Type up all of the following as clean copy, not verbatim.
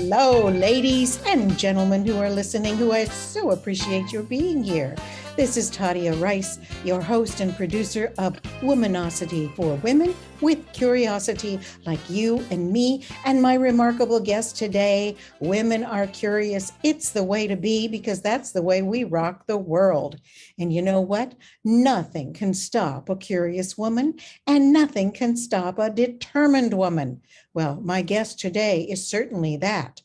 Hello, ladies and gentlemen who are listening, who I so appreciate your being here. This is Tadia Rice, your host and producer of Womanosity for Women with Curiosity, like you and me and my remarkable guest today. Women are curious. It's the way to be, because that's the way we rock the world. And you know what? Nothing can stop a curious woman, and nothing can stop a determined woman. Well, my guest today is certainly that.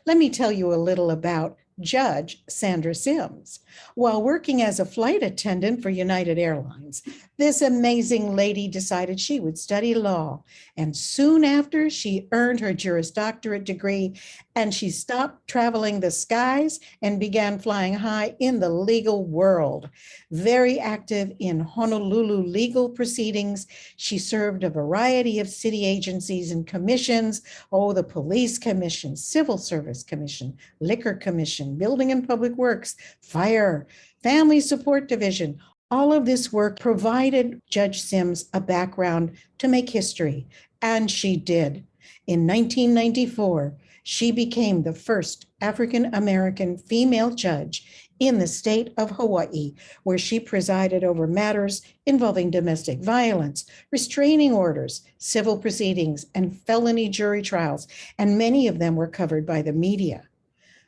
Let me tell you a little about Judge Sandra Simms. While working as a flight attendant for United Airlines, this amazing lady decided she would study law. And soon after, she earned her Juris Doctorate degree, and she stopped traveling the skies and began flying high in the legal world. Very active in Honolulu legal proceedings, she served a variety of city agencies and commissions. The Police Commission, Civil Service Commission, Liquor Commission, Building and Public Works, Fire, Family Support Division. All of this work provided Judge Simms a background to make history, and she did. In 1994, she became the first African-American female judge in the state of Hawaii, where she presided over matters involving domestic violence, restraining orders, civil proceedings, and felony jury trials, and many of them were covered by the media.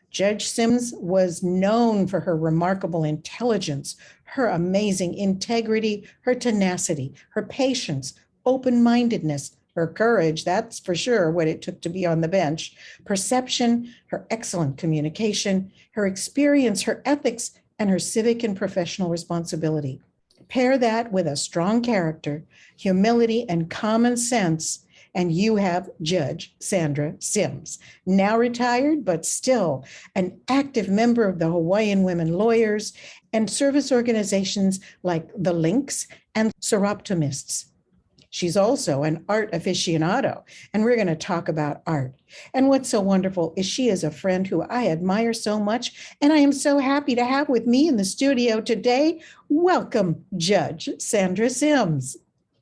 Judge Simms was known for her remarkable intelligence, her amazing integrity, her tenacity, her patience, open-mindedness, her courage, that's for sure what it took to be on the bench, perception, her excellent communication, her experience, her ethics, and her civic and professional responsibility. Pair that with a strong character, humility, and common sense, and you have Judge Sandra Simms, now retired, but still an active member of the Hawaiian Women Lawyers and service organizations like the Links and Soroptimists. She's also an art aficionado, and we're going to talk about art. And what's so wonderful is she is a friend who I admire so much, and I am so happy to have with me in the studio today. Welcome, Judge Sandra Simms.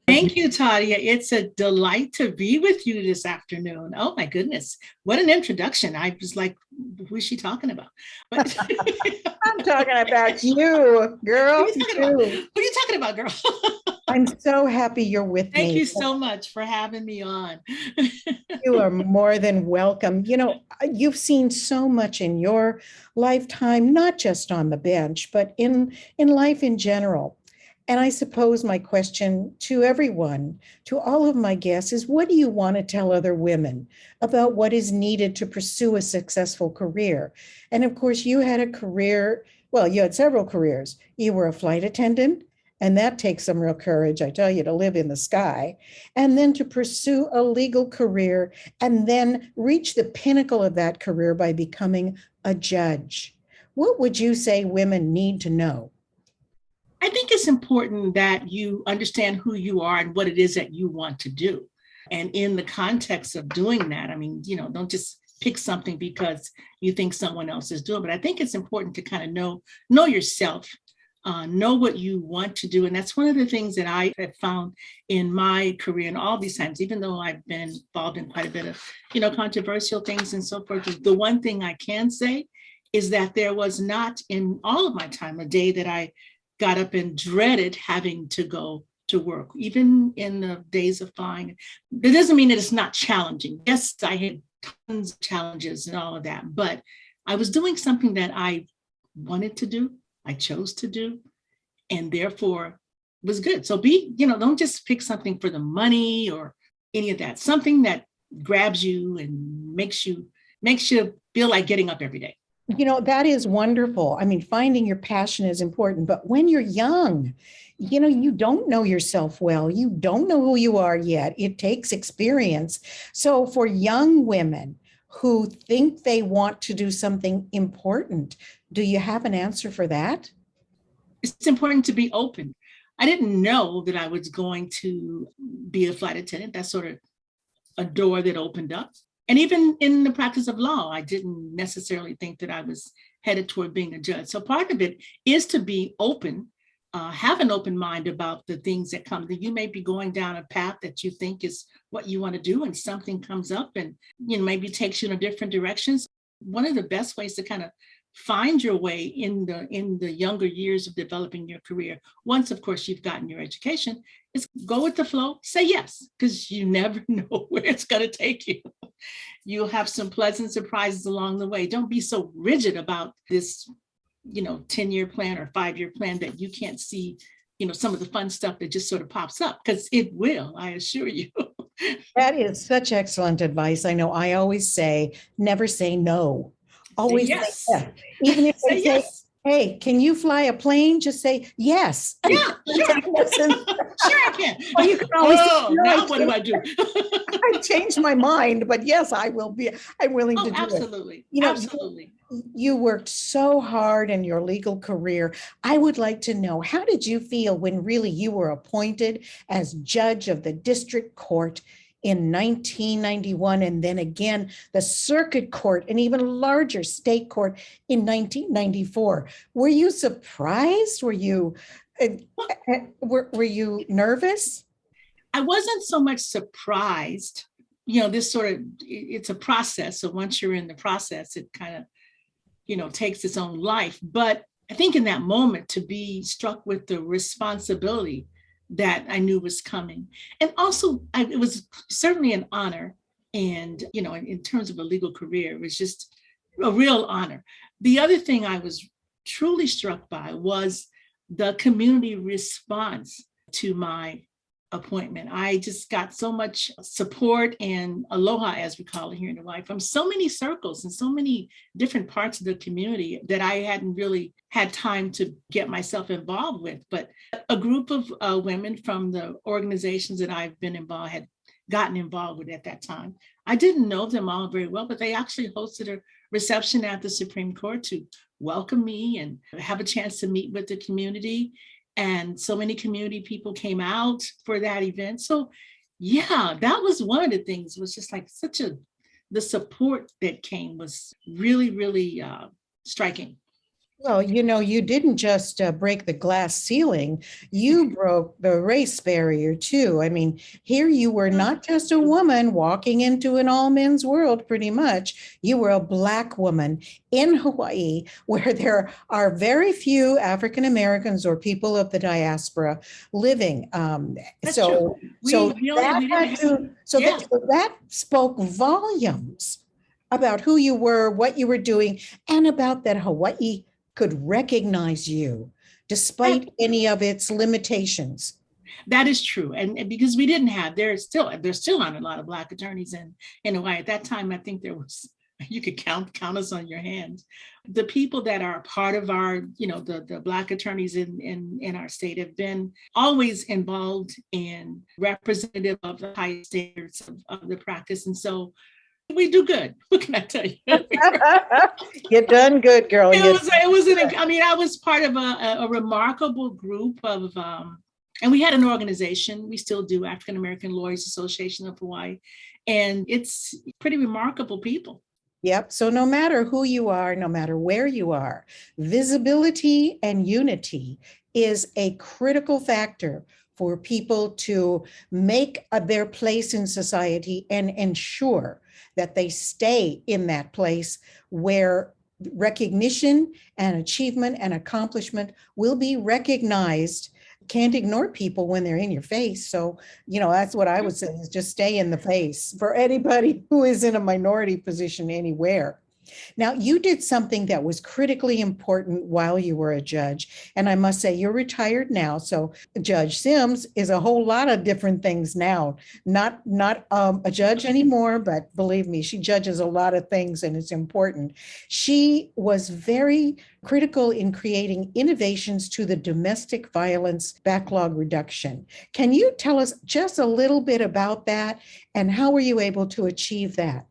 Thank you, Tadia. It's a delight to be with you this afternoon. Oh my goodness, what an introduction. I was like, who is she talking about? But I'm talking about you, girl. Who are you talking about, girl? I'm so happy you're with me. Thank you so much for having me on. You are more than welcome. You know, you've seen so much in your lifetime, not just on the bench, but in life in general. And I suppose my question to everyone, to all of my guests, is what do you want to tell other women about what is needed to pursue a successful career? And of course, you had a career, well, you had several careers. You were a flight attendant, and that takes some real courage, I tell you, to live in the sky, and then to pursue a legal career, and then reach the pinnacle of that career by becoming a judge. What would you say women need to know? I think it's important that you understand who you are and what it is that you want to do. And in the context of doing that, I mean, don't just pick something because you think someone else is doing it. But I think it's important to kind of know yourself, know what you want to do. And that's one of the things that I have found in my career and all these times, even though I've been involved in quite a bit of, controversial things and so forth. The one thing I can say is that there was not in all of my time a day that I got up and dreaded having to go to work, even in the days of flying. That doesn't mean that it's not challenging. Yes, I had tons of challenges and all of that, but I was doing something that I wanted to do, I chose to do, and therefore was good. So don't just pick something for the money or any of that, something that grabs you and makes you feel like getting up every day. That is wonderful. I mean, finding your passion is important, but when you're young, you don't know yourself well. You don't know who you are yet. It takes experience. So for young women who think they want to do something important, do you have an answer for that? It's important to be open. I didn't know that I was going to be a flight attendant. That's sort of a door that opened up. And even in the practice of law, I didn't necessarily think that I was headed toward being a judge. So part of it is to be open have an open mind about the things that come. That you may be going down a path that you think is what you want to do, and something comes up and maybe takes you in a different directions. One of the best ways to kind of find your way in the younger years of developing your career, once of course you've gotten your education, is go with the flow, say yes, because you never know where it's going to take you. You'll have some pleasant surprises along the way. Don't be so rigid about this 10-year plan or 5-year plan that you can't see, some of the fun stuff that just sort of pops up, because it will, I assure you. That is such excellent advice. I know I always say, never say no. Always say yes. yes. Even if they say, yes. Hey, can you fly a plane? Just say yes. Yeah, sure. Sure I can. Or you can always say, no, now what do I do? I changed my mind, but yes, I'm willing to do absolutely. it. Absolutely. You worked so hard in your legal career. I would like to know, how did you feel when really you were appointed as judge of the district court in 1991, and then again the circuit court and even larger state court in 1994? Were you surprised? Were you nervous? I wasn't so much surprised. This sort of, it's a process. So once you're in the process, it kind of, takes its own life. But I think in that moment, to be struck with the responsibility that I knew was coming. And also, it was certainly an honor. And, in terms of a legal career, it was just a real honor. The other thing I was truly struck by was the community response to my appointment. I just got so much support and aloha, as we call it here in Hawaii, from so many circles and so many different parts of the community that I hadn't really had time to get myself involved with. But a group of women from the organizations that I've been involved, had gotten involved with at that time. I didn't know them all very well, but they actually hosted a reception at the Supreme Court to welcome me and have a chance to meet with the community. And so many community people came out for that event. So yeah, that was one of the things, was just like the support that came was really, really striking. Well, you didn't just break the glass ceiling, you broke the race barrier too. I mean, here you were not just a woman walking into an all men's world, pretty much. You were a Black woman in Hawaii, where there are very few African Americans or people of the diaspora living. So that spoke volumes about who you were, what you were doing, and about that Hawaii could recognize you despite any of its limitations. That is true. And because we didn't have, there still aren't a lot of Black attorneys in Hawaii. At that time, I think there was, you could count us on your hands. The people that are part of our, the Black attorneys in our state have been always involved and representative of the high standards of the practice. And so we do good. What can I tell you? You're done good, girl. I was part of a remarkable group of, and we had an organization, we still do, African American Lawyers Association of Hawaii, and it's pretty remarkable people. Yep. So no matter who you are, no matter where you are, visibility and unity is a critical factor for people to make their place in society and ensure that they stay in that place where recognition and achievement and accomplishment will be recognized. Can't ignore people when they're in your face. So, that's what I would say, is just stay in the face for anybody who is in a minority position anywhere. Now, you did something that was critically important while you were a judge. And I must say, you're retired now. So Judge Simms is a whole lot of different things now. Not a judge anymore, but believe me, she judges a lot of things, and it's important. She was very critical in creating innovations to the domestic violence backlog reduction. Can you tell us just a little bit about that, and how were you able to achieve that?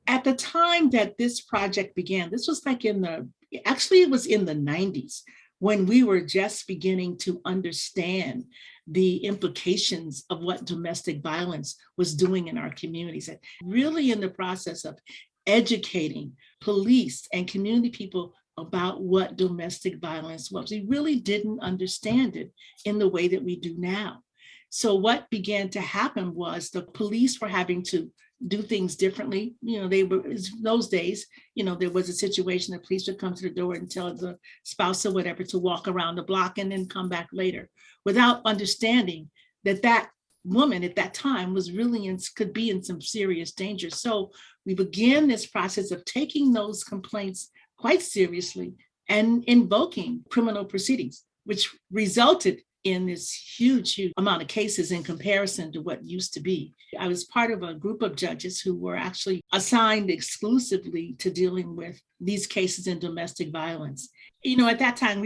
At the time that this project began, this was like it was in the 90s, when we were just beginning to understand the implications of what domestic violence was doing in our communities, and really in the process of educating police and community people about what domestic violence was. We really didn't understand it in the way that we do now. So what began to happen was the police were having to do things differently. They were, in those days, there was a situation, the police would come to the door and tell the spouse or whatever to walk around the block and then come back later, without understanding that woman at that time was really could be in some serious danger. So we began this process of taking those complaints quite seriously and invoking criminal proceedings, which resulted in this huge amount of cases in comparison to what used to be. I was part of a group of judges who were actually assigned exclusively to dealing with these cases in domestic violence. At that time,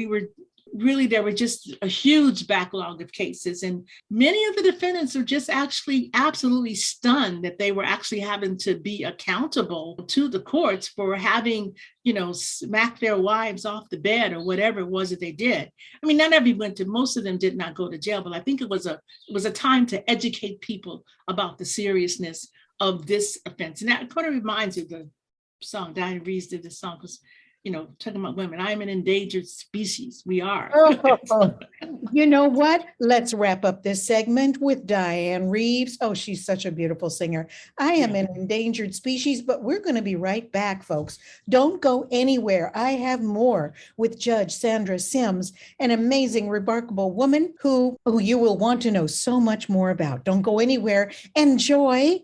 there were just a huge backlog of cases, and many of the defendants were just actually absolutely stunned that they were actually having to be accountable to the courts for having, smacked their wives off the bed or whatever it was that they did. I mean, most of them did not go to jail, but I think it was a time to educate people about the seriousness of this offense. And that kind of reminds you of the song, Diane Reeves did this song, because talking about women, I am an endangered species. We are. You know what? Let's wrap up this segment with Diane Reeves. Oh, she's such a beautiful singer. I am an endangered species, but we're going to be right back, folks. Don't go anywhere. I have more with Judge Sandra Simms, an amazing, remarkable woman who you will want to know so much more about. Don't go anywhere. Enjoy.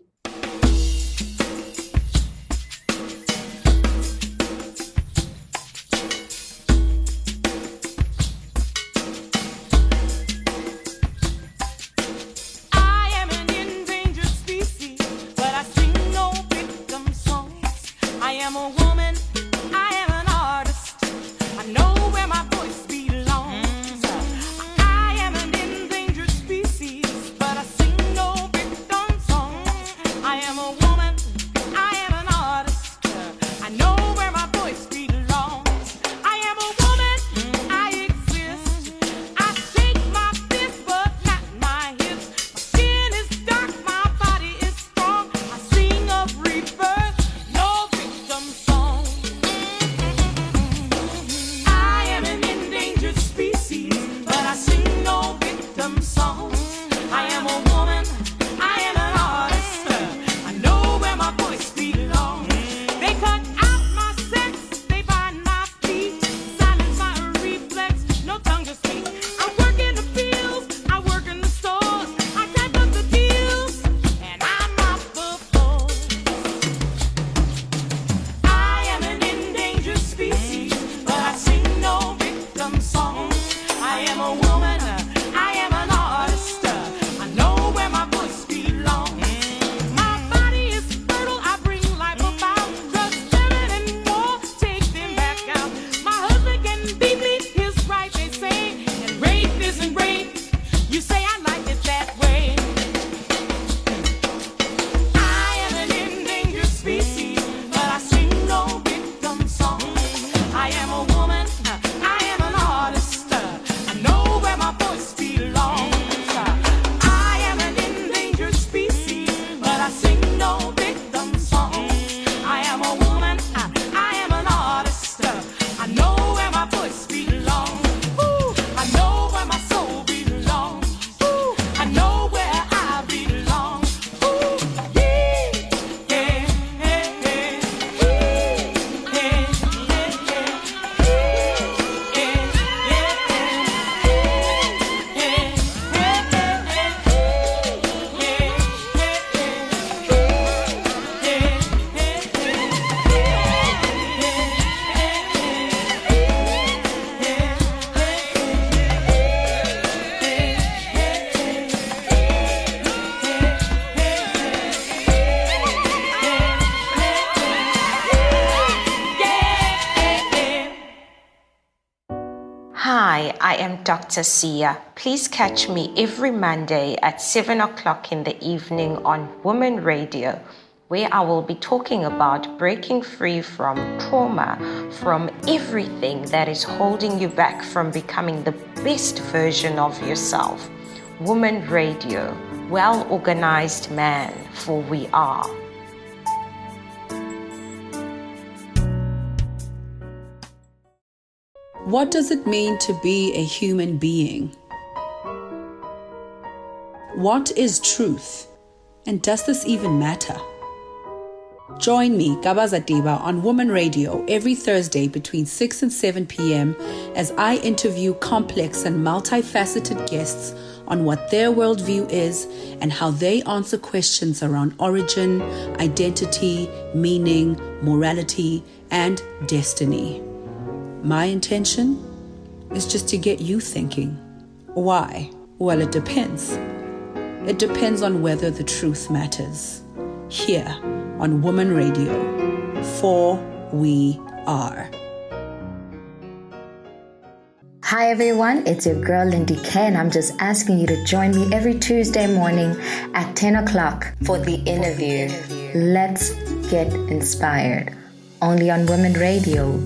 Hi, I am Dr. Sia. Please catch me every Monday at 7 o'clock in the evening on Woman Radio, where I will be talking about breaking free from trauma, from everything that is holding you back from becoming the best version of yourself. Woman Radio, well-organized man, for we are. What does it mean to be a human being? What is truth? And does this even matter? Join me, Gabaza Deba, on Woman Radio every Thursday between 6 and 7 p.m. as I interview complex and multifaceted guests on what their worldview is and how they answer questions around origin, identity, meaning, morality, and destiny. My intention is just to get you thinking. Why? Well, it depends. It depends on whether the truth matters. Here on Woman Radio, for we are. Hi everyone, it's your girl Lindy K, and I'm just asking you to join me every Tuesday morning at 10 o'clock for the interview. Let's get inspired. Only on Women Radio.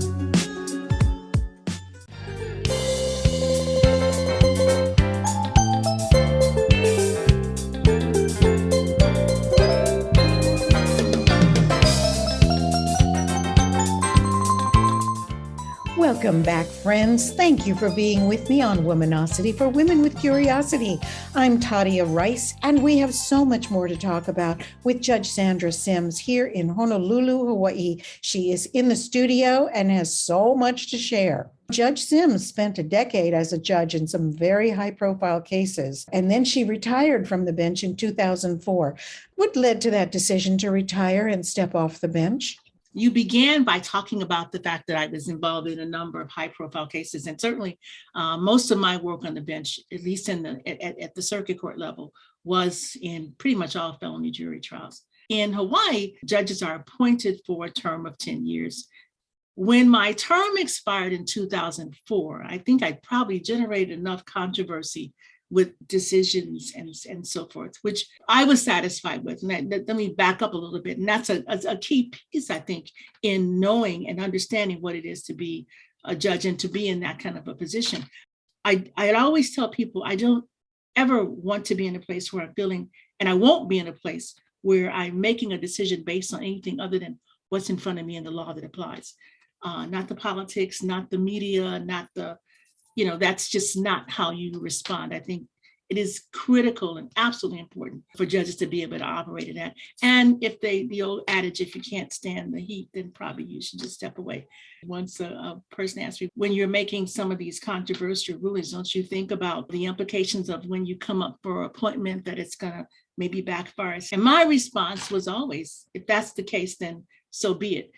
Welcome back, friends. Thank you for being with me on Womanosity for Women with Curiosity. I'm Tadia Rice, and we have so much more to talk about with Judge Sandra Simms here in Honolulu, Hawaii. She is in the studio and has so much to share. Judge Simms spent a decade as a judge in some very high-profile cases, and then she retired from the bench in 2004. What led to that decision to retire and step off the bench? You began by talking about the fact that I was involved in a number of high-profile cases, and certainly most of my work on the bench, at least at the circuit court level, was in pretty much all felony jury trials. In Hawaii, judges are appointed for a term of 10 years. When my term expired in 2004, I think I probably generated enough controversy with decisions and so forth, which I was satisfied with. And let me back up a little bit. And that's a key piece, I think, in knowing and understanding what it is to be a judge and to be in that kind of a position. I'd always tell people I don't ever want to be in a place where I'm feeling, and I won't be in a place where I'm making a decision based on anything other than what's in front of me and the law that applies. Not the politics, not the media, not the that's just not how you respond. I think it is critical and absolutely important for judges to be able to operate in that. And if the old adage, if you can't stand the heat, then probably you should just step away. Once a person asked me, when you're making some of these controversial rulings, don't you think about the implications of when you come up for appointment that it's going to maybe backfire? And my response was always, if that's the case, then so be it.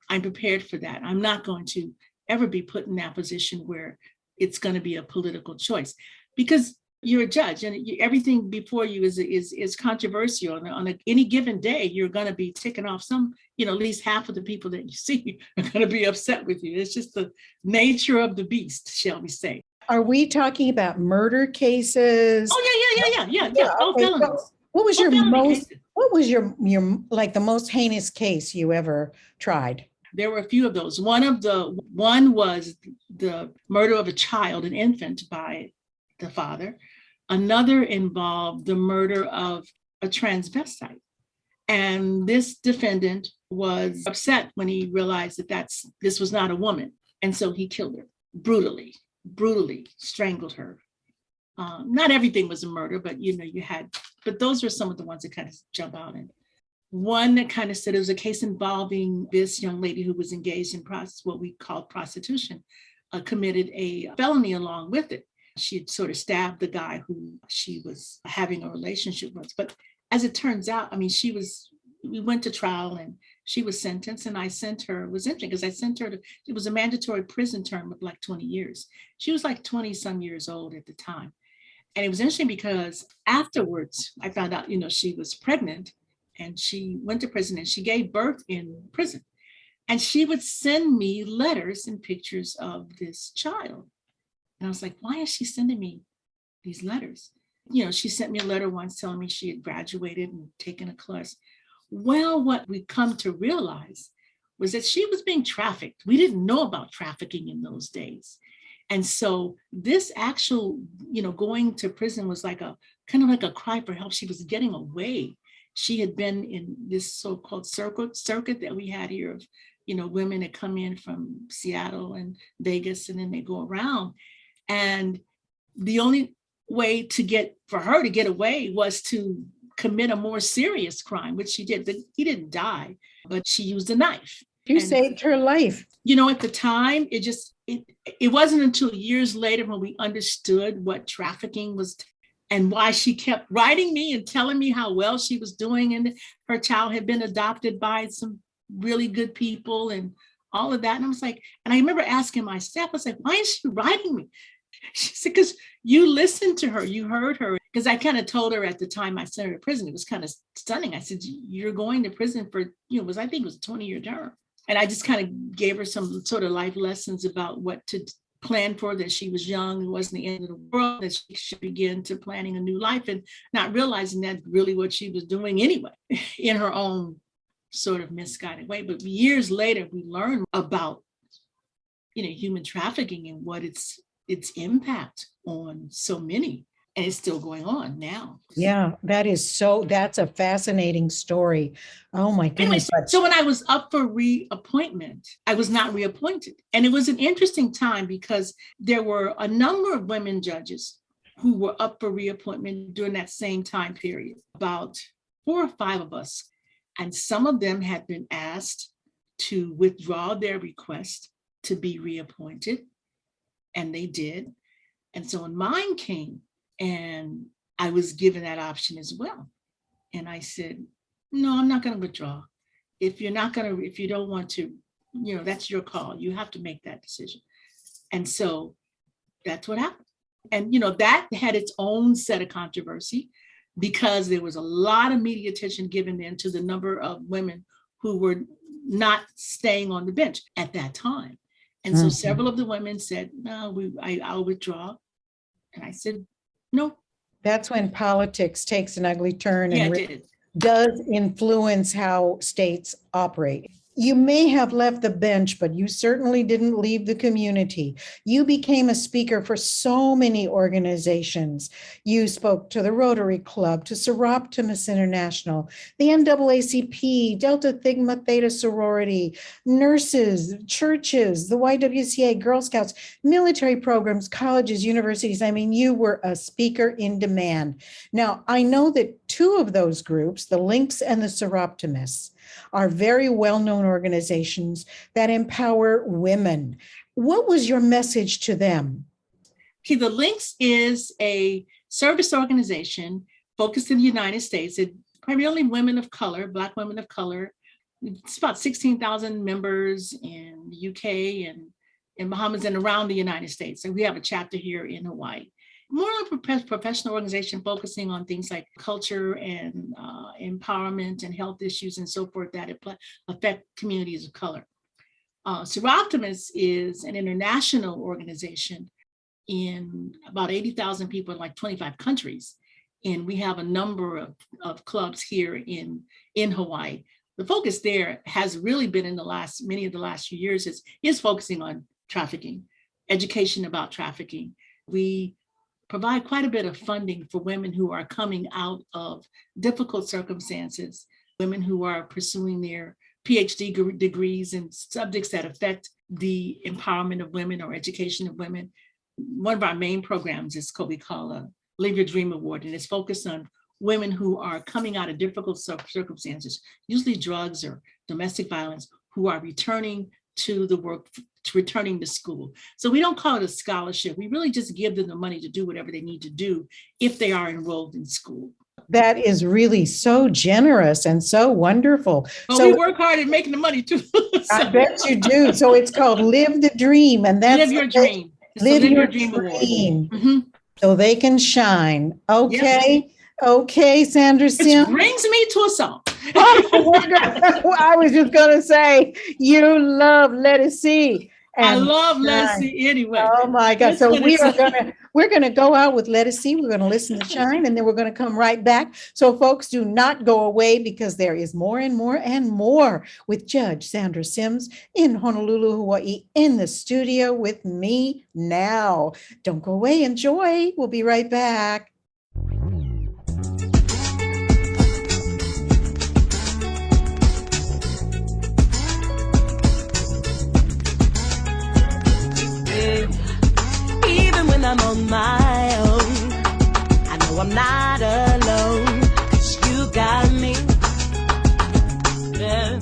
I'm prepared for that. I'm not going to ever be put in that position where it's going to be a political choice, because you're a judge and everything before you is controversial. On any given day, you're going to be ticking off some, at least half of the people that you see are going to be upset with you. It's just the nature of the beast, shall we say. Are we talking about murder cases? Oh, yeah. All Okay, felonies. so what was your like the most heinous case you ever tried? There were a few of those. One was the murder of a child, an infant, by the father. Another involved the murder of a transvestite. And this defendant was upset when he realized that this was not a woman. And so he killed her brutally strangled her. Not everything was a murder, but but those were some of the ones that kind of jump out. And one that kind of said it was a case involving this young lady who was engaged in what we call prostitution, committed a felony along with it. She had sort of stabbed the guy who she was having a relationship with. But as it turns out, we went to trial and she was sentenced, and it was interesting because I sent her it was a mandatory prison term of like 20 years. She was like 20 some years old at the time. And it was interesting because afterwards I found out, she was pregnant. And she went to prison and she gave birth in prison. And she would send me letters and pictures of this child. And I was like, why is she sending me these letters? She sent me a letter once telling me she had graduated and taken a class. Well, what we come to realize was that she was being trafficked. We didn't know about trafficking in those days. And so this actual, going to prison was like a kind of like a cry for help. She was getting away. She had been in this so-called circuit that we had here of women that come in from Seattle and Vegas, and then they go around. And the only way for her to get away was to commit a more serious crime, which she did. He didn't die, but she used a knife. You saved her life. At the time, it wasn't until years later when we understood what trafficking was and why she kept writing me and telling me how well she was doing, and her child had been adopted by some really good people and all of that. And I was like, and I remember asking my staff, I was like, why is she writing me? She said, because you listened to her, you heard her. Because I kind of told her at the time I sent her to prison, it was kind of stunning. I said, you're going to prison for, I think it was a 20-year term. And I just kind of gave her some sort of life lessons about what to plan for, that she was young, it wasn't the end of the world, that she should begin to planning a new life, and not realizing that's really what she was doing anyway, in her own sort of misguided way. But years later, we learned about, human trafficking and what its impact on so many. And it's still going on now. Yeah, that's a fascinating story. Oh my goodness. Anyway, so when I was up for reappointment, I was not reappointed. And it was an interesting time because there were a number of women judges who were up for reappointment during that same time period, about 4 or 5 of us. And some of them had been asked to withdraw their request to be reappointed. And they did. And so when mine came, and I was given that option as well. And I said, no, I'm not going to withdraw. If you don't want to, that's your call. You have to make that decision. And so that's what happened. And, that had its own set of controversy because there was a lot of media attention given then to the number of women who were not staying on the bench at that time. And so several of the women said, no, I'll withdraw. And I said, no. That's when politics takes an ugly turn and it does influence how states operate. You may have left the bench, but you certainly didn't leave the community. You became a speaker for so many organizations. You spoke to the Rotary Club, to Soroptimist International, the NAACP, Delta Sigma Theta Sorority, nurses, churches, the YWCA, Girl Scouts, military programs, colleges, universities. I mean, you were a speaker in demand. Now, I know that 2 of those groups, the Links and the Soroptimists, are very well-known organizations that empower women. What was your message to them? Okay, the Links is a service organization focused in the United States. It's primarily women of color, Black women of color. It's about 16,000 members in the UK and in Bahamas and around the United States. And we have a chapter here in Hawaii. More like a professional organization focusing on things like culture and empowerment and health issues and so forth that affect communities of color. Soroptimist is an international organization in about 80,000 people in like 25 countries. And we have a number of clubs here in Hawaii. The focus there has really been in many of the last few years is focusing on trafficking, education about trafficking. We provide quite a bit of funding for women who are coming out of difficult circumstances, women who are pursuing their PhD degrees in subjects that affect the empowerment of women or education of women. One of our main programs is what we call a Live Your Dream Award, and it's focused on women who are coming out of difficult circumstances, usually drugs or domestic violence, who are returning to the work, returning to school. So we don't call it a scholarship. We really just give them the money to do whatever they need to do if they are enrolled in school. That is really so generous and so wonderful. Well, so we work hard at making the money too. I bet you do. So it's called Live the Dream, and that's Live Your Dream. Live Your Dream. Mm-hmm. So they can shine. Okay. Yep. Okay, Sandra Simms. Which brings me to a song. I was just going to say, you love Let It See. I love Let It See anyway. Oh my God. So we're gonna go out with Let It See. We're gonna listen to Shine, and then we're gonna come right back. So folks, do not go away, because there is more and more and more with Judge Sandra Simms in Honolulu, Hawaii, in the studio with me now. Don't go away. Enjoy. We'll be right back. I'm on my own. I know I'm not alone, 'cause you got me. Yeah.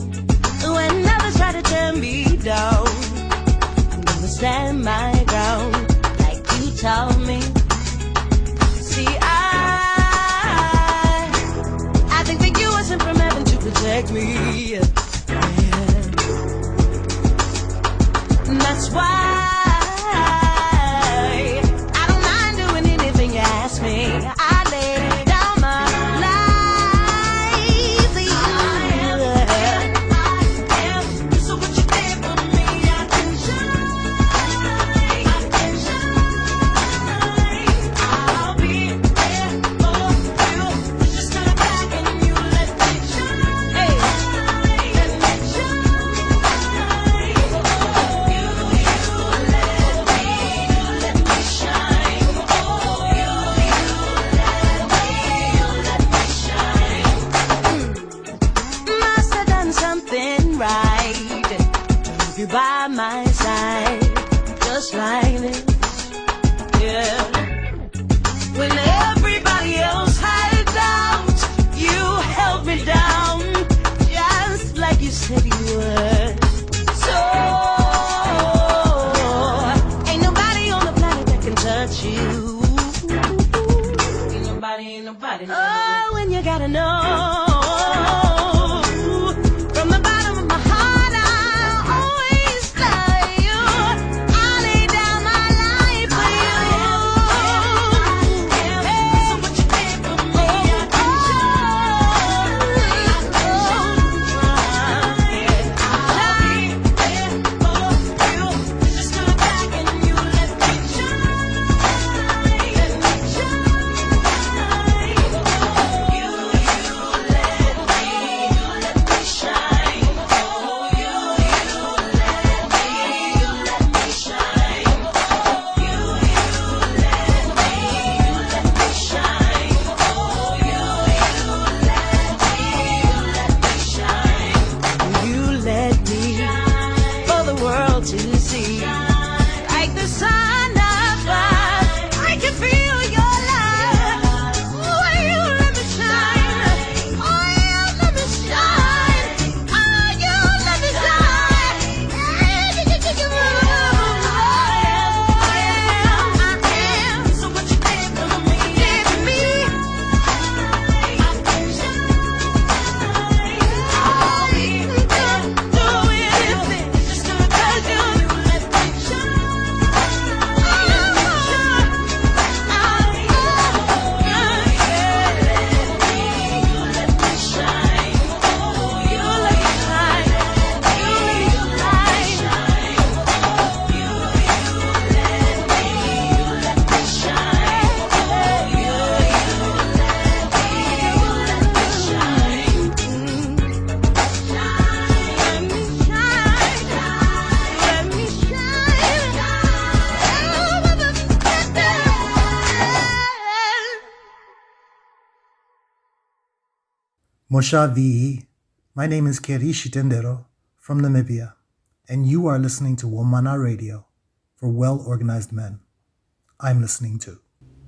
When others try to turn me down, I'm gonna stand my ground like you told me. See, I think that you were sent from heaven to protect me. Yeah. And that's why I don't mind doing anything you ask me. I lay down my life for you. So what you did for me, I can shine. I can shine. I'll be there for you. Just come back and you let me shine. Hey, let me shine. You let me shine. Oh, you let me shine. Must have done something right to leave you by my side, just like this. Yeah. When everybody else had doubt, you held me down, just like you said you would. So ain't nobody on the planet that can touch you. Ain't nobody. Oh, when you gotta know. From the bottom of my heart, I always love you. I lay down my life for you. So what you did for me, I can shine. I'll be there for you. Just come back and you let me shine. Let me shine. You let me shine. Oh, you let me shine. You let me shine. Oh, you let me shine. You let me for the world to see. Like the sun above, I can feel your love. Oh, you let me shine. Oh, you let me shine. Oh, you let me shine. I am. So what you did for me, did for me. I can shine. I'll be there, do anything, just because you let me shine. Moshavihi, my name is Kerishi Tendero from Namibia, and you are listening to Womana Radio for well-organized men. I'm listening to.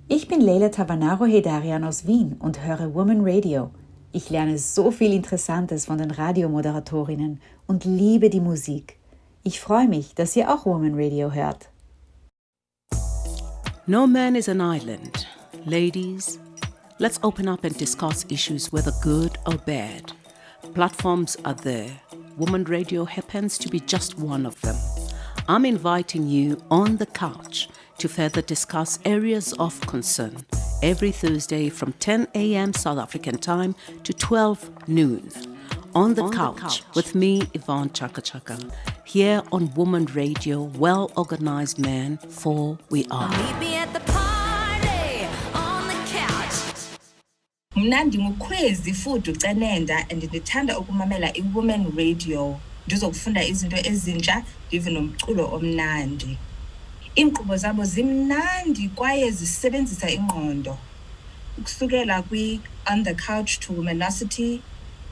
Ich bin Leila Tavanaro Hedarian aus Wien und höre Woman Radio. Ich lerne so viel Interessantes von den Radiomoderatorinnen und liebe die Musik. Ich freue mich, dass ihr auch Woman Radio hört. No man is an island. Ladies, let's open up and discuss issues, whether good or bad. Platforms are there. Woman Radio happens to be just one of them. I'm inviting you on the couch to further discuss areas of concern every Thursday from 10 a.m. South African time to 12 noon. On the couch with me, Yvonne Chaka Chaka, here on Woman Radio, well-organized men, for we are. Meet me at the party on the couch. Mna ndingukhwezi futhi ucenenda and ndithanda ukumamela iWoman Radio. Ndizokufunda izinto ezintsha, ndive nomculo omnandi. Inkqubo zabo zimnandi kwaye zisebenzisa ingqondo. Ukusukela kwi On the Couch to Womanacity,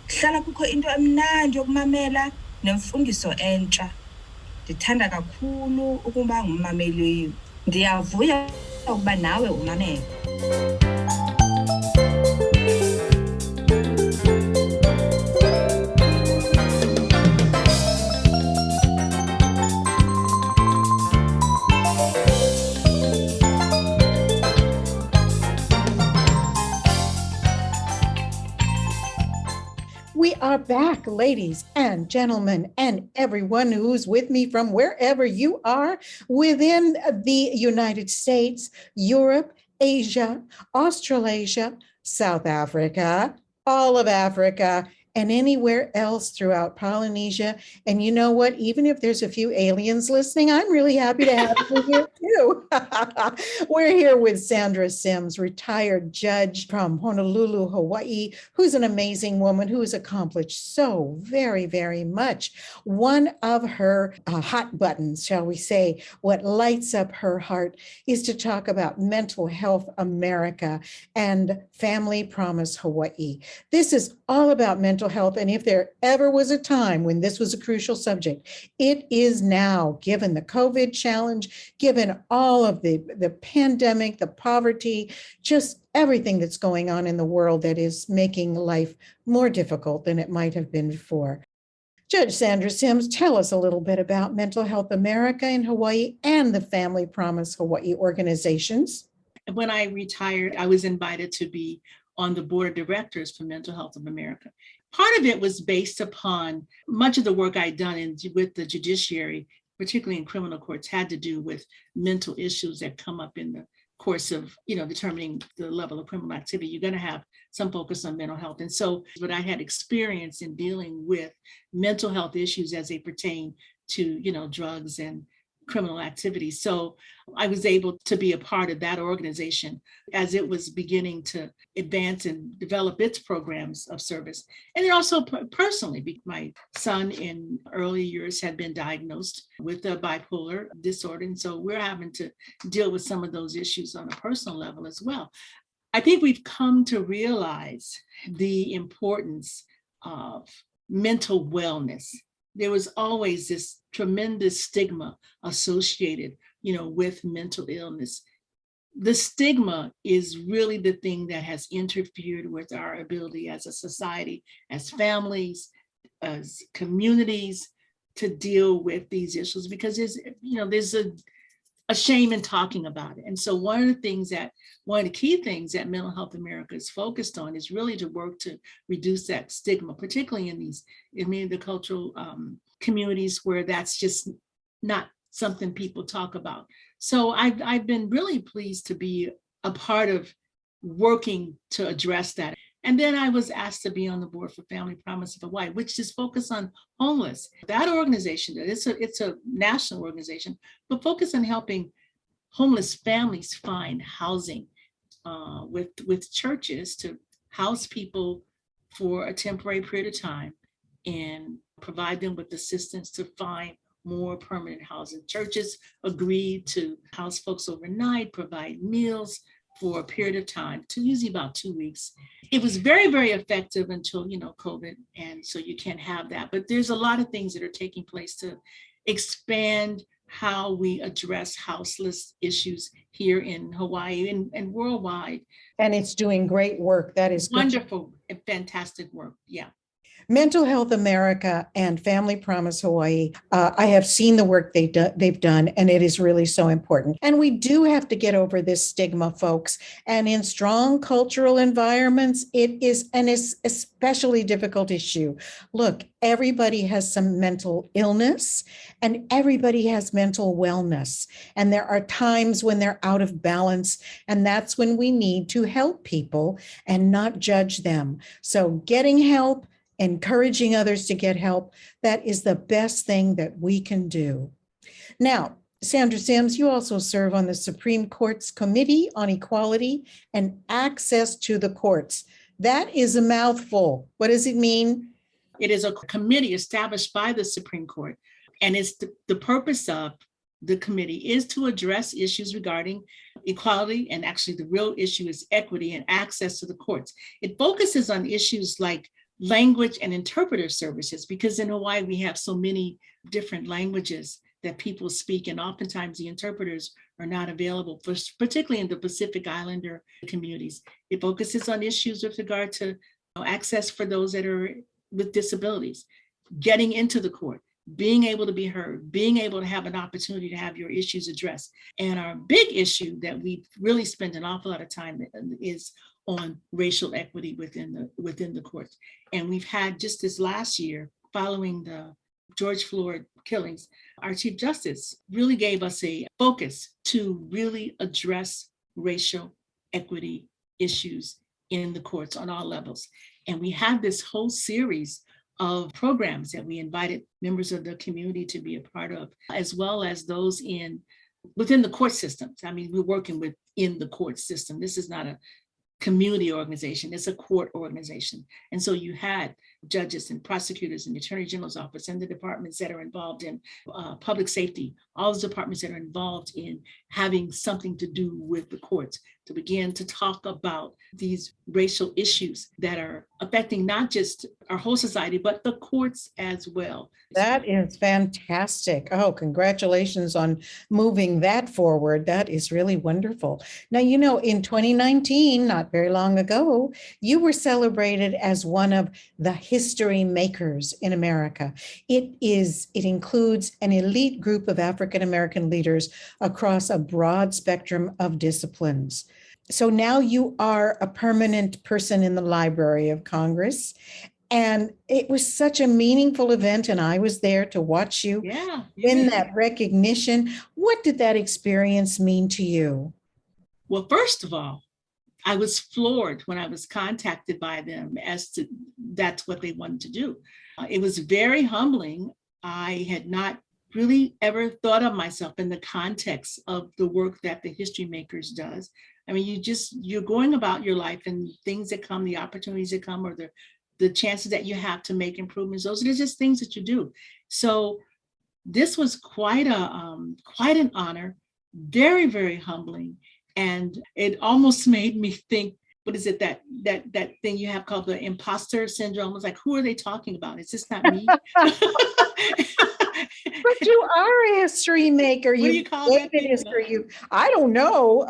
hlala kukho into emnandi yokumamela nemfundiso entsha. Ndithanda kakhulu ukuba ngumameli. Ndiyavuya ukuba nawe umamele. We are back, ladies and gentlemen, and everyone who's with me from wherever you are within the United States, Europe, Asia, Australasia, South Africa, all of Africa, and anywhere else throughout Polynesia. And you know what? Even if there's a few aliens listening, I'm really happy to have you here too. We're here with Sandra Simms, retired judge from Honolulu, Hawaii, who's an amazing woman who has accomplished so very, very much. One of her hot buttons, shall we say, what lights up her heart is to talk about Mental Health America and Family Promise Hawaii. This is all about mental health. And if there ever was a time when this was a crucial subject, it is now, given the COVID challenge, given all of the pandemic, the poverty, just everything that's going on in the world that is making life more difficult than it might have been before. Judge Sandra Simms, tell us a little bit about Mental Health America in Hawaii and the Family Promise Hawaii organizations. When I retired, I was invited to be on the board of directors for Mental Health of America. Part of it was based upon much of the work I'd done with the judiciary, particularly in criminal courts, had to do with mental issues that come up in the course of, determining the level of criminal activity. You're going to have some focus on mental health. And so, but I had experience in dealing with mental health issues as they pertain to, drugs and criminal activity. So I was able to be a part of that organization as it was beginning to advance and develop its programs of service. And then also personally, my son in early years had been diagnosed with a bipolar disorder. And so we're having to deal with some of those issues on a personal level as well. I think we've come to realize the importance of mental wellness. There was always this tremendous stigma associated, with mental illness. The stigma is really the thing that has interfered with our ability as a society, as families, as communities to deal with these issues, because there's a shame in talking about it. And so one of the key things that Mental Health America is focused on is really to work to reduce that stigma, particularly in many of the cultural communities where that's just not something people talk about. So I've been really pleased to be a part of working to address that. And then I was asked to be on the board for Family Promise of Hawaii, which is focused on homeless. That organization, it's a national organization, but focused on helping homeless families find housing with churches to house people for a temporary period of time and provide them with assistance to find more permanent housing. Churches agreed to house folks overnight, provide meals for a period of time, usually about 2 weeks. It was very, very effective until, COVID. And so you can't have that. But there's a lot of things that are taking place to expand how we address houseless issues here in Hawaii and worldwide. And it's doing great work. That is wonderful and fantastic work. Yeah. Mental Health America and Family Promise Hawaii. I have seen the work they've done, and it is really so important. And we do have to get over this stigma, folks. And in strong cultural environments, it is an especially difficult issue. Look, everybody has some mental illness, and everybody has mental wellness. And there are times when they're out of balance, and that's when we need to help people and not judge them. So getting help, encouraging others to get help, that is the best thing that we can do. Now, Sandra Simms, you also serve on the Supreme Court's Committee on Equality and Access to the Courts. That is a mouthful. What does it mean? It is a committee established by the Supreme Court, and it's the purpose of the committee is to address issues regarding equality, and actually the real issue is equity and access to the courts. It focuses on issues like language and interpreter services, because in Hawaii we have so many different languages that people speak, and oftentimes the interpreters are not available, particularly in the Pacific Islander communities. It focuses on issues with regard to access for those that are with disabilities, getting into the court, being able to be heard, being able to have an opportunity to have your issues addressed. And our big issue that we really spend an awful lot of time is on racial equity within the courts. And we've had just this last year, following the George Floyd killings, our Chief Justice really gave us a focus to really address racial equity issues in the courts on all levels. And we had this whole series of programs that we invited members of the community to be a part of, as well as those within the court systems. I mean, we're working within the court system. This is not a community organization, it's a court organization. And so you had judges and prosecutors and the Attorney General's office and the departments that are involved in public safety, all those departments that are involved in having something to do with the courts, to begin to talk about these racial issues that are affecting not just our whole society, but the courts as well. That is fantastic. Oh, congratulations on moving that forward. That is really wonderful. Now, in 2019, not very long ago, you were celebrated as one of the history makers in America. It includes an elite group of African American leaders across a broad spectrum of disciplines. So now you are a permanent person in the Library of Congress. And it was such a meaningful event, and I was there to watch you win that recognition. What did that experience mean to you? Well, first of all, I was floored when I was contacted by them as to that's what they wanted to do. It was very humbling. I had not really ever thought of myself in the context of the work that the History Makers does. I mean, you're going about your life, and things that come, the opportunities that come, or the chances that you have to make improvements, those are just things that you do. So this was quite an honor, very, very humbling. And it almost made me think, what is it, that thing you have called the imposter syndrome? I was like, who are they talking about? Is this not me? But you are a history maker. What do you call that? History. I don't know.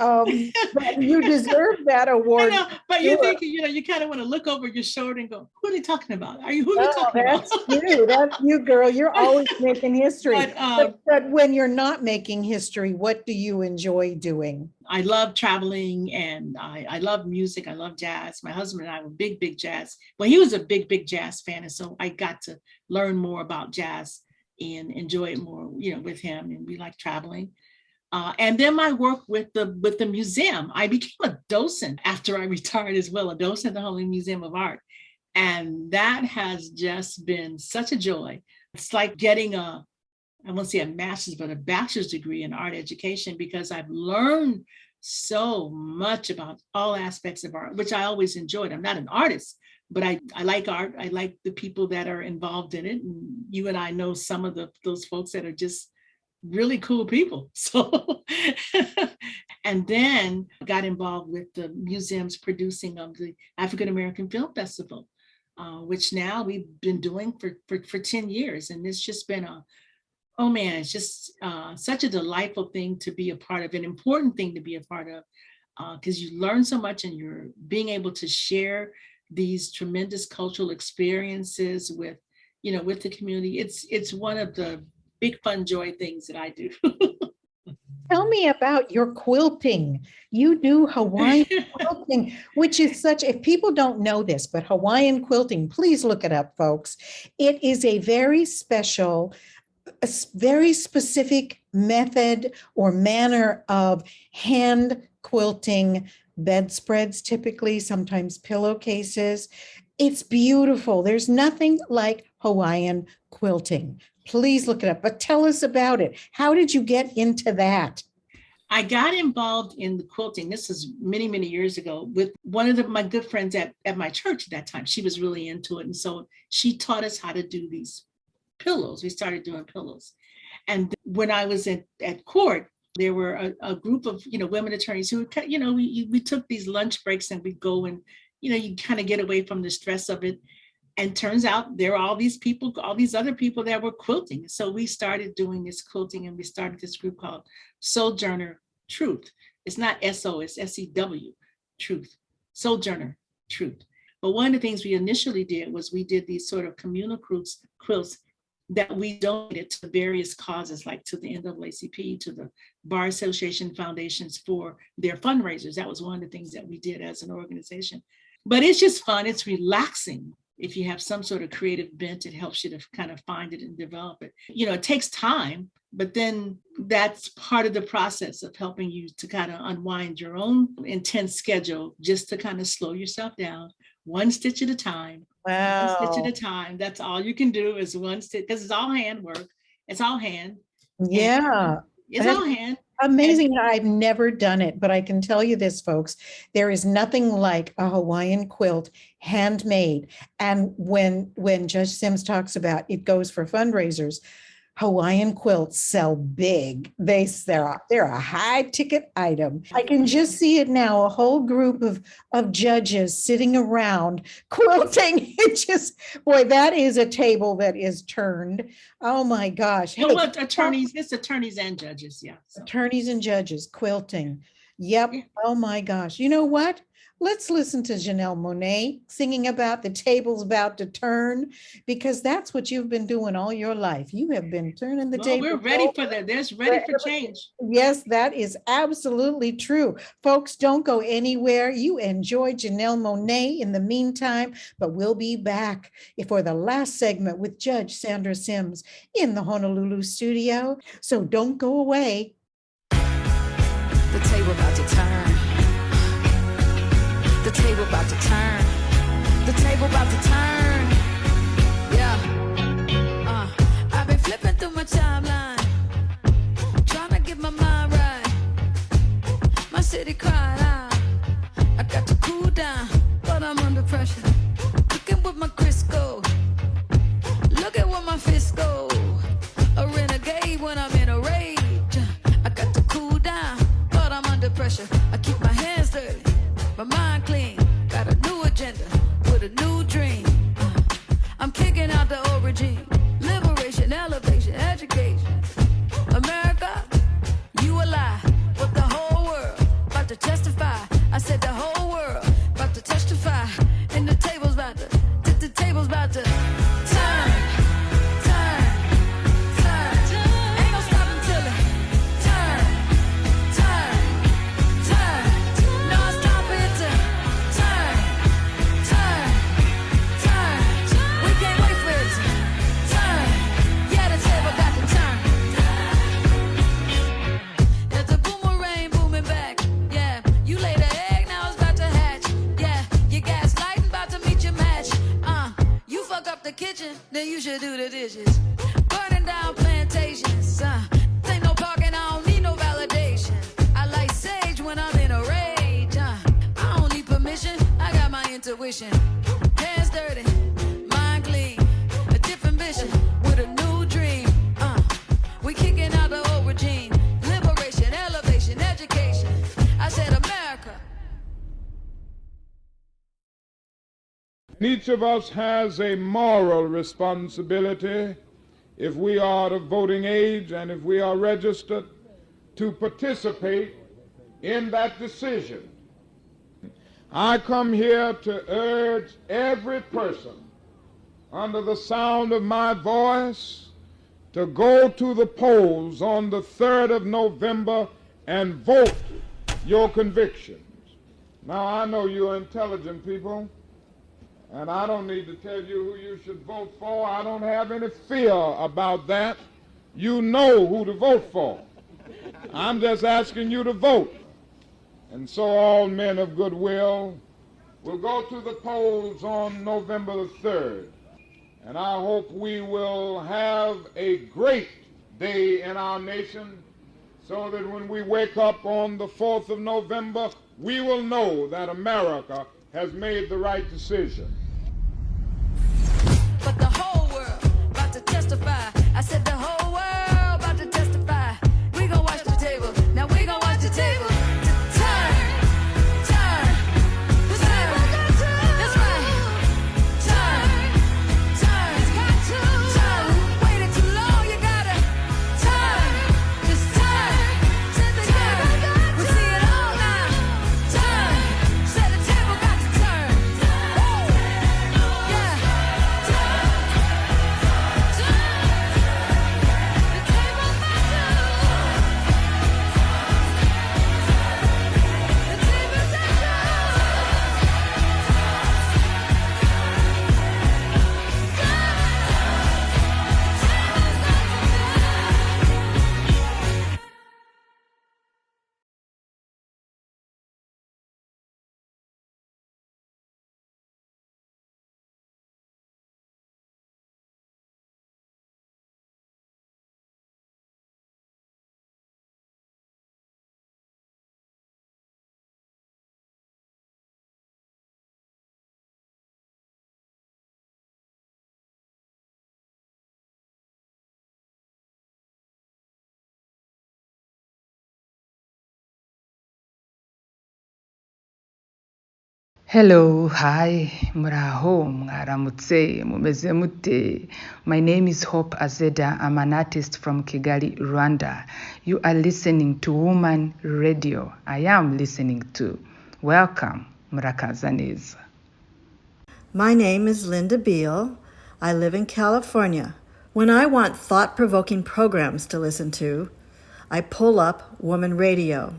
But you deserve that award. I know, but you're thinking, you kind of want to look over your shoulder and go, who are they talking about? Who are you talking about? That's you, girl. You're always making history. But when you're not making history, what do you enjoy doing? I love traveling, and I love music. I love jazz. My husband and I were big jazz. Well, he was a big jazz fan. And so I got to learn more about jazz and enjoy it more, with him. And we like traveling. And then my work with the museum. I became a docent after I retired as well, a docent at the Holy Museum of Art. And that has just been such a joy. It's like getting I won't say a master's, but a bachelor's degree in art education, because I've learned so much about all aspects of art, which I always enjoyed. I'm not an artist, but I like art. I like the people that are involved in it. And you and I know some of those folks that are just really cool people. So, and then got involved with the museum's producing of the African American Film Festival, which now we've been doing for 10 years. And it's just been it's just such a delightful thing to be a part of, an important thing to be a part of, because you learn so much, and you're being able to share these tremendous cultural experiences with the community. It's one of the big fun joy things that I do. Tell me about your quilting. You do Hawaiian quilting, which is if people don't know this, but Hawaiian quilting, please look it up, folks. It is a very special, a very specific method or manner of hand quilting bedspreads, typically, sometimes pillowcases. It's beautiful. There's nothing like Hawaiian quilting. Please look it up, but tell us about it. How did you get into that? I got involved in the quilting. This is many, many years ago with one of my good friends at my church at that time. She was really into it. And so she taught us how to do these pillows. We started doing pillows. And when I was at court, there were a group of, women attorneys who, we took these lunch breaks and we'd go and, you kind of get away from the stress of it. And turns out there are all these people, all these other people that were quilting. So we started doing this quilting, and we started this group called Sojourner Truth. It's not S-O, it's S-E-W, Truth, Sojourner Truth. But one of the things we initially did was we did these sort of communal quilts that we donated to various causes, like to the NAACP, to the Bar Association foundations for their fundraisers. That was one of the things that we did as an organization. But it's just fun, it's relaxing. If you have some sort of creative bent, it helps you to kind of find it and develop it. You know, it takes time, but then that's part of the process of helping you to kind of unwind your own intense schedule, just to kind of slow yourself down, one stitch at a time. Wow. One stitch at a time. That's all you can do is one stitch, because it's all hand work. It's all hand. Yeah. It's all hand. Amazing. I've never done it, but I can tell you this, folks, there is nothing like a Hawaiian quilt, handmade. And when Judge Simms talks about it goes for fundraisers, Hawaiian quilts sell big. They're a high ticket item. I can just see it now, a whole group of judges sitting around quilting. It just, boy, that is a table that is turned. Oh my gosh. Hey, well, attorneys, it's attorneys and judges, yeah. So. Attorneys and judges quilting. Yep. Oh my gosh. You know what? Let's listen to Janelle Monáe singing about the tables about to turn, because that's what you've been doing all your life. You have been turning the table. We're ready for that. There's ready for change. Yes, that is absolutely true. Folks, don't go anywhere. You enjoy Janelle Monáe in the meantime, but we'll be back for the last segment with Judge Sandra Simms in the Honolulu studio. So don't go away. The table about to turn. The table about to turn. The table about to turn. Yeah. I've been flipping through my timeline, trying to get my mind right. My city crying out. I got to cool down, but I'm under pressure. Looking with my Crisco. Look at what my fist go. A renegade when I'm in a rage. I got to cool down, but I'm under pressure. I keep my hands dirty, my mind clean, got a new agenda with a new dream. I'm kicking out the old regime. Liberation, elevation, education. America, you a lie, but the whole world about to testify. I said the whole world about to testify. And the table's about to, the table's about to turn. Ain't no stopping till it turn. No stopping till turn. We can't wait for it to turn. Yeah, the table got to turn. There's a boomerang booming back. Yeah, you laid an egg, now it's about to hatch. Yeah, you gaslighting, about to meet your match. You fuck up the kitchen, then you should do the dishes. Burning down plantations. Ain't no parking, I don't need no validation. I like sage when I'm in a rage. I don't need permission, I got my intuition. Hands dirty, mind clean, a different vision with a new dream. We kicking out the old regime. Liberation, elevation, education. I said America. Each of us has a moral responsibility, if we are of voting age and if we are registered, to participate in that decision. I come here to urge every person under the sound of my voice to go to the polls on the 3rd of November and vote your convictions. Now, I know you're intelligent people, and I don't need to tell you who you should vote for. I don't have any fear about that. You know who to vote for. I'm just asking you to vote. And so all men of goodwill will go to the polls on November the 3rd. And I hope we will have a great day in our nation, so that when we wake up on the 4th of November, we will know that America has made the right decision. But the whole world about to testify. I said the whole world about to testify. We gon' watch the table. Now we gon' watch the table. Turn. The table got turned. That's right. Turn. Hello, hi, muraho, mwaramutse, mumeze mute. My name is Hope Azeda. I'm an artist from Kigali, Rwanda. You are listening to Woman Radio. I am listening to. Welcome, Murakazaneza. My name is Linda Beal. I live in California. When I want thought-provoking programs to listen to, I pull up Woman Radio.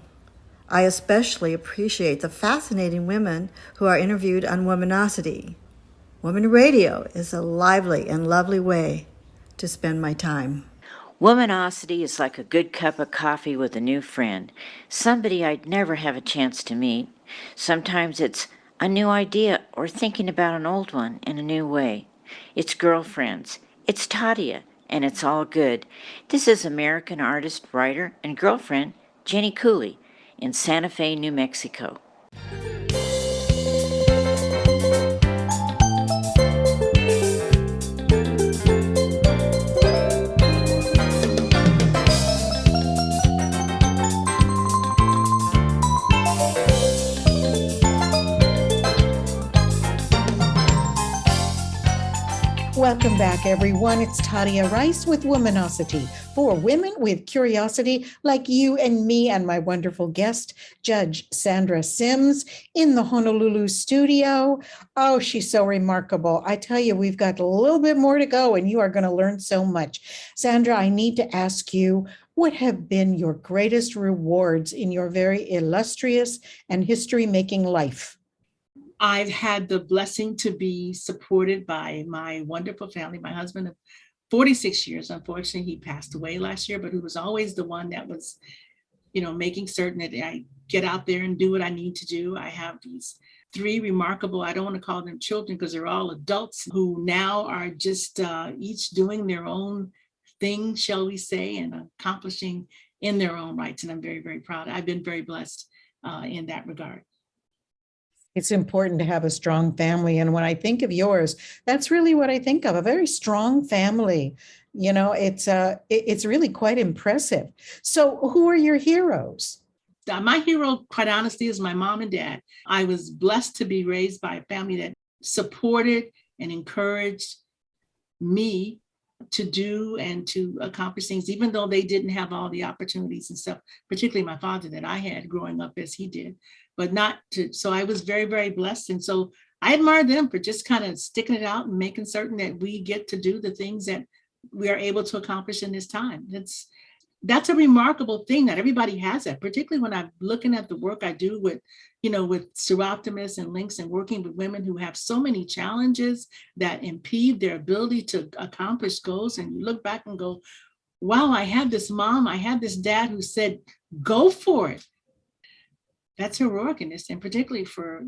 I especially appreciate the fascinating women who are interviewed on Womanosity. Woman Radio is a lively and lovely way to spend my time. Womanosity is like a good cup of coffee with a new friend, somebody I'd never have a chance to meet. Sometimes it's a new idea or thinking about an old one in a new way. It's girlfriends. It's Tadia, and it's all good. This is American artist, writer, and girlfriend Jenny Cooley in Santa Fe, New Mexico. Welcome back, everyone. It's Tadia Rice with Womanosity for women with curiosity like you and me and my wonderful guest, Judge Sandra Simms in the Honolulu studio. Oh, she's so remarkable. I tell you, we've got a little bit more to go and you are going to learn so much. Sandra, I need to ask you, what have been your greatest rewards in your very illustrious and history-making life? I've had the blessing to be supported by my wonderful family, my husband of 46 years. Unfortunately, he passed away last year, but he was always the one that was, making certain that I get out there and do what I need to do. I have these three remarkable, I don't want to call them children because they're all adults who now are just each doing their own thing, shall we say, and accomplishing in their own rights. And I'm very, very proud. I've been very blessed in that regard. It's important to have a strong family. And when I think of yours, that's really what I think of, a very strong family. It's really quite impressive. So who are your heroes? My hero, quite honestly, is my mom and dad. I was blessed to be raised by a family that supported and encouraged me to do and to accomplish things, even though they didn't have all the opportunities and stuff, particularly my father that I had growing up as he did, but not to, so I was very, very blessed. And so I admire them for just kind of sticking it out and making certain that we get to do the things that we are able to accomplish in this time. That's a remarkable thing that everybody has that, particularly when I'm looking at the work I do with Soroptimist and links and working with women who have so many challenges that impede their ability to accomplish goals. And you look back and go, wow, I had this mom, I had this dad who said, go for it. That's heroic in this, and particularly for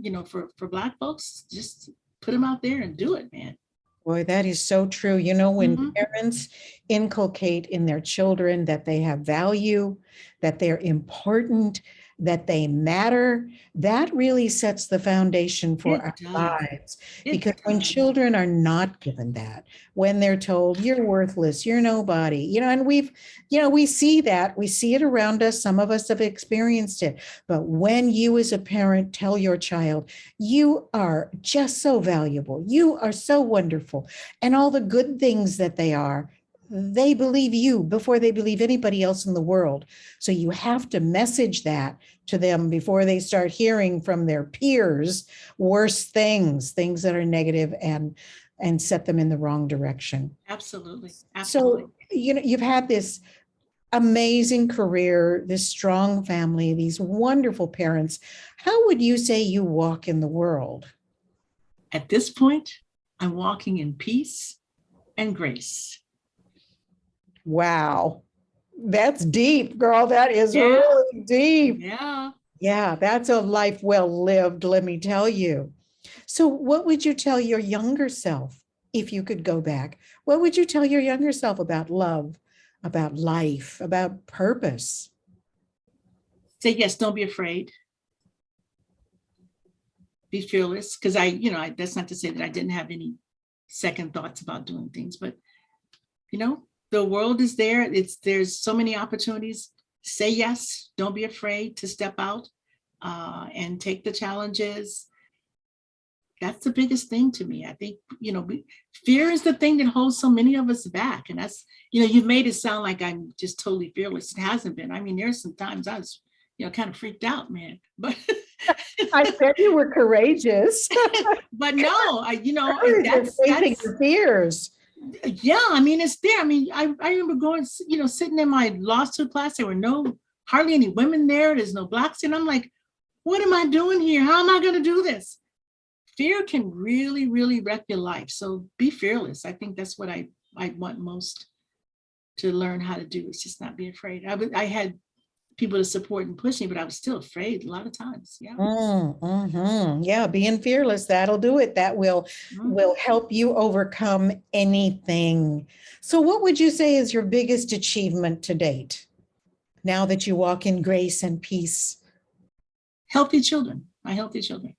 Black folks, just put them out there and do it, man. Boy, that is so true. When parents inculcate in their children that they have value, that they're important, that they matter, that really sets the foundation for our lives. Because when children are not given that, when they're told you're worthless, you're nobody, and we see that, we see it around us. Some of us have experienced it. But when you as a parent tell your child, you are just so valuable, you are so wonderful, and all the good things that they believe you before they believe anybody else in the world. So you have to message that to them before they start hearing from their peers worse things that are negative and set them in the wrong direction. Absolutely. So, you've had this amazing career, this strong family, these wonderful parents. How would you say you walk in the world? At this point, I'm walking in peace and grace. Wow. That's deep, girl. That is really deep. Yeah, that's a life well lived, let me tell you. So what would you tell your younger self if you could go back? What would you tell your younger self about love, about life, about purpose? Say yes, don't be afraid. Be fearless. Because that's not to say that I didn't have any second thoughts about doing things, but the world is there. There's so many opportunities. Say yes. Don't be afraid to step out and take the challenges. that's the biggest thing to me. I think, fear is the thing that holds so many of us back. And that's, you've made it sound like I'm just totally fearless. It hasn't been. I mean, there's some times I was, kind of freaked out, man. But I bet you were courageous. But no, that's facing your fears. Yeah, I mean, it's there. I mean, I remember going, sitting in my law school class. There were hardly any women there. There's no blacks. And I'm like, what am I doing here? How am I going to do this? Fear can really, really wreck your life. So be fearless. I think that's what I want most to learn how to do. Is just not be afraid. I had people to support and push me, but I was still afraid a lot of times. Yeah. Yeah, being fearless, that'll do it. That will help you overcome anything. So what would you say is your biggest achievement to date? Now that you walk in grace and peace. Healthy children. My healthy children.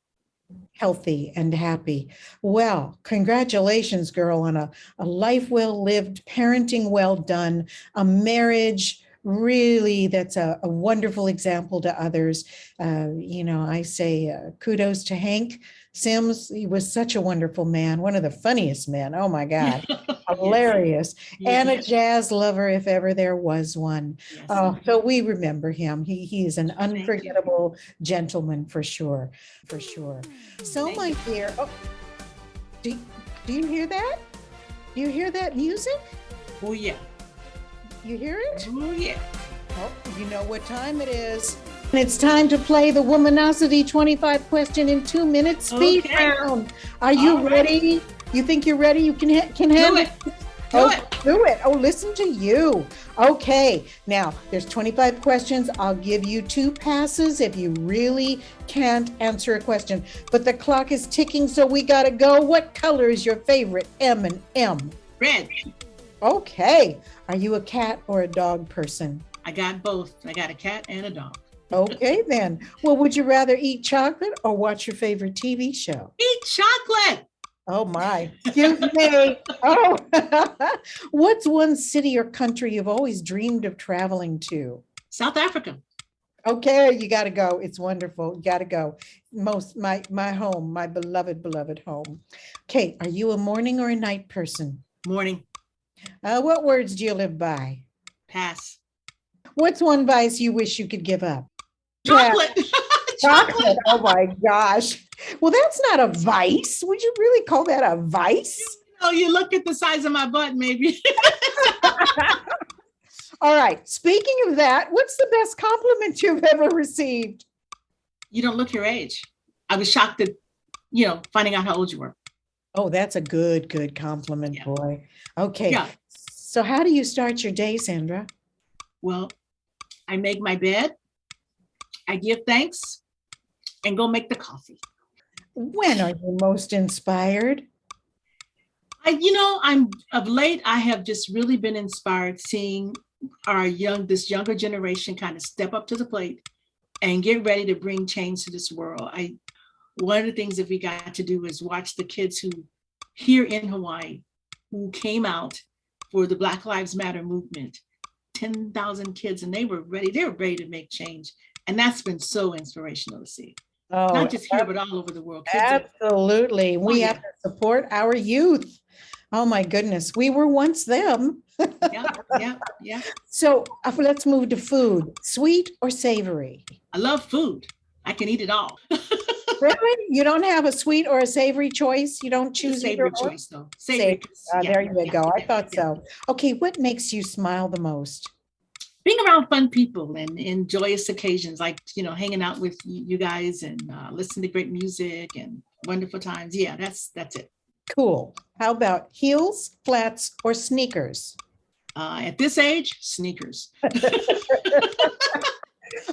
Healthy and happy. Well, congratulations, girl, on a life well lived, parenting well done, a marriage really that's a wonderful example to others. I say kudos to Hank Simms. He was such a wonderful man, one of the funniest men. Oh my God, hilarious. Yes. And a jazz lover, if ever there was one. Yes. So we remember him. He is an unforgettable gentleman for sure, for sure. So my dear, do you hear that? Do you hear that music? Oh yeah. You hear it? Oh, yeah. Oh, you know what time it is. And it's time to play the Womanosity 25 question in 2 minutes speed round. Are you ready? You think you're ready? You can handle it. Do it. Oh, listen to you. Okay. Now, there's 25 questions. I'll give you 2 passes if you really can't answer a question. But the clock is ticking, so we got to go. What color is your favorite M&M? Red. Okay. Are you a cat or a dog person? I got both. I got a cat and a dog. Okay, then. Well, would you rather eat chocolate or watch your favorite TV show? Eat chocolate. Oh, my. Excuse me. Oh, what's one city or country you've always dreamed of traveling to? South Africa. Okay, you got to go. It's wonderful. You got to go. My home, my beloved home. Okay, are you a morning or a night person? Morning. What words do you live by? Pass. What's one vice you wish you could give up? Chocolate. Chocolate. Oh my gosh. Well, that's not a vice. Would you really call that a vice? You look at the size of my butt, maybe. All right. Speaking of that, what's the best compliment you've ever received? You don't look your age. I was shocked at, finding out how old you were. Oh, that's a good compliment, boy. Okay. Yeah. So how do you start your day, Sandra? Well, I make my bed, I give thanks, and go make the coffee. When are you most inspired? I'm of late, I have just really been inspired seeing this younger generation kind of step up to the plate and get ready to bring change to this world. One of the things that we got to do is watch the kids who here in Hawaii who came out for the Black Lives Matter movement, 10,000 kids, and they were ready to make change. And that's been so inspirational to see. Oh, not just here, but all over the world. Kids absolutely. We have to support our youth. Oh my goodness. We were once them. Yeah. So let's move to food. Sweet or savory? I love food. I can eat it all. Really? You don't have a sweet or a savory choice? You don't choose a savory choice, though. Savory. There you go. I thought so. Okay, what makes you smile the most? Being around fun people and in joyous occasions, like, hanging out with you guys and listening to great music and wonderful times. Yeah, that's it. Cool. How about heels, flats, or sneakers? At this age, sneakers.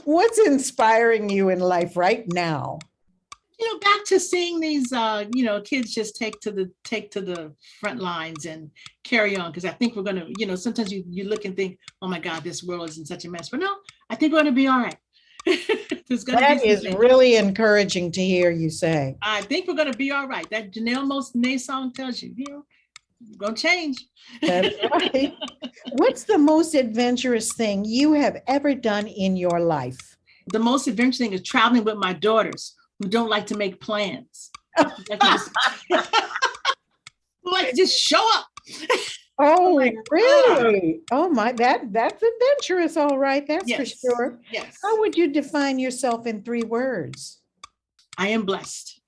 What's inspiring you in life right now? Back to seeing these, kids just take to the front lines and carry on. Because I think we're going to, sometimes you look and think, oh my God, this world is in such a mess. But no, I think we're going to be all right. That is really encouraging to hear you say. I think we're going to be all right. That Janelle Monáe song tells you, we're going to change. That's right. What's the most adventurous thing you have ever done in your life? The most adventurous thing is traveling with my daughters who don't like to make plans. Like to just show up. Oh, really? Oh my, that's adventurous, all right. That's for sure. Yes. How would you define yourself in 3 words? I am blessed.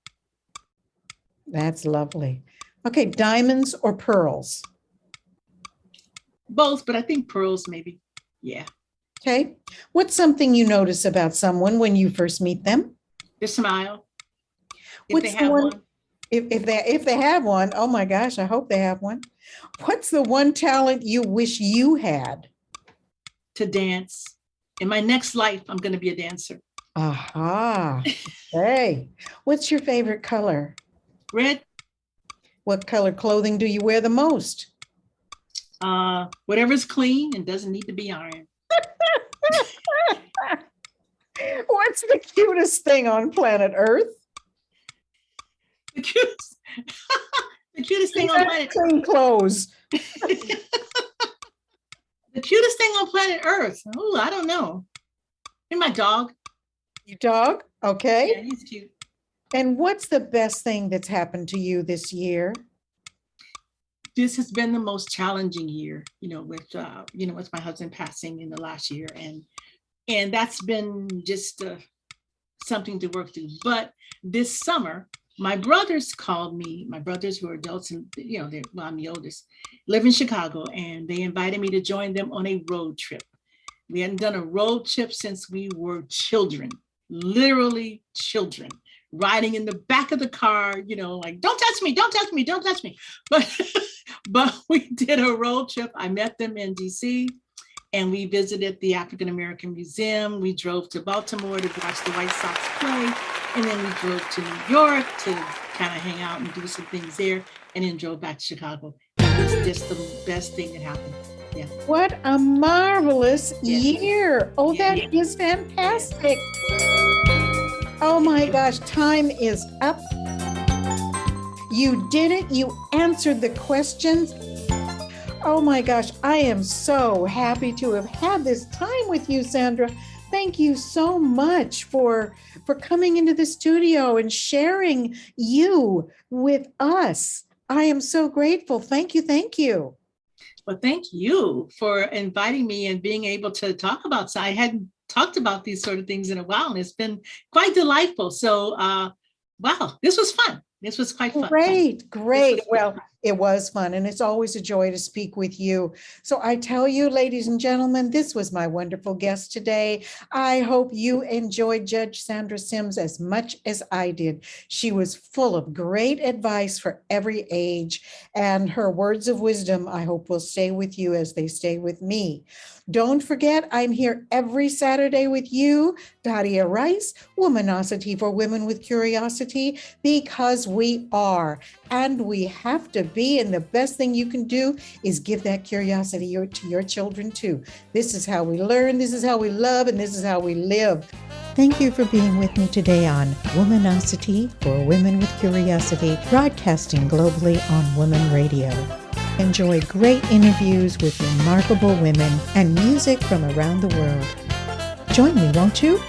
That's lovely. Okay, diamonds or pearls? Both, but I think pearls maybe. Yeah. Okay. What's something you notice about someone when you first meet them? Their smile. What's the one? If they have one, oh my gosh, I hope they have one. What's the one talent you wish you had? To dance. In my next life, I'm going to be a dancer. Aha. Okay. What's your favorite color? Red. What color clothing do you wear the most? Whatever's clean and doesn't need to be ironed. What's the cutest thing on planet Earth? The cutest thing on planet Clean clothes. The cutest thing on planet Earth. Oh, I don't know. And my dog. Your dog? Okay. Yeah, he's cute. And what's the best thing that's happened to you this year? This has been the most challenging year, with my husband passing in the last year, and that's been just something to work through. But this summer, my brothers called me. My brothers, who are adults, and I'm the oldest, live in Chicago, and they invited me to join them on a road trip. We hadn't done a road trip since we were children, literally children, riding in the back of the car, like, don't touch me, don't touch me, don't touch me. But we did a road trip. I met them in DC, and we visited the African American Museum. We drove to Baltimore to watch the White Sox play. And then we drove to New York to kind of hang out and do some things there, and then drove back to Chicago. It was just the best thing that happened. Yeah. What a marvelous year. Oh, that is fantastic. Oh my gosh, time is up. You did it. You answered the questions. Oh my gosh, I am so happy to have had this time with you, Sandra. Thank you so much for coming into the studio and sharing you with us. I am so grateful. Thank you. Thank you. Well, thank you for inviting me and being able to talk about. So I hadn't talked about these sort of things in a while, and it's been quite delightful. So, wow, this was fun. This was quite fun. Great. Well, it was fun, and it's always a joy to speak with you. So I tell you, ladies and gentlemen, this was my wonderful guest today. I hope you enjoyed Judge Sandra Simms as much as I did. She was full of great advice for every age, and her words of wisdom, I hope, will stay with you as they stay with me. Don't forget, I'm here every Saturday with you, Tadia Rice, Womanosity for Women with Curiosity, because we are, and we have to be, and the best thing you can do is give that curiosity to your children too. This is how we learn, this is how we love, and this is how we live. Thank you for being with me today on Womanosity for Women with Curiosity, broadcasting globally on Woman Radio. Enjoy great interviews with remarkable women and music from around the world. Join me, won't you?